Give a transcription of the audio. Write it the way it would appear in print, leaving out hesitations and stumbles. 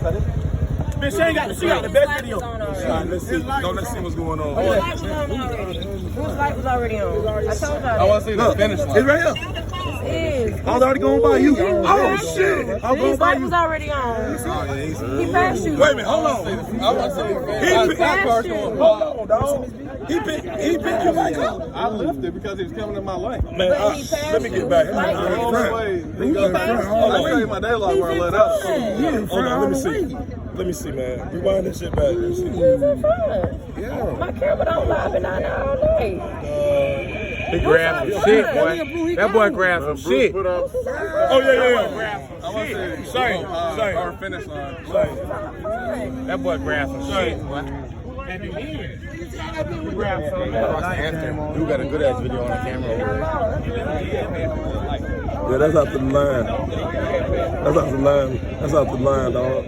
Man, she got the best video. Let's see. Let's see what's going on. Whose light was already on? I told y'all. I want to see the finish line. It's right here. I was already going by you. Oh shit! I'm going by light you. was already on. He passed you. Wait a minute, hold on. I want to see the finish line. Hold on, dog. He picked you back up. I left it because he was coming in my lane. Man, let me get back. I tell my daylight where I let out. Hold on, let me see. Let me see, man. Rewind that shit back. Let me see. He was in front. Yeah. My camera don't live and I know all day. He grabbed some shit, boy. That boy grabbed some shit. Oh, yeah. I want to see Same. our finish line. That boy grabbed some shit, boy. You got a good ass video on the camera. Yeah, that's out the line. That's out the line, dog.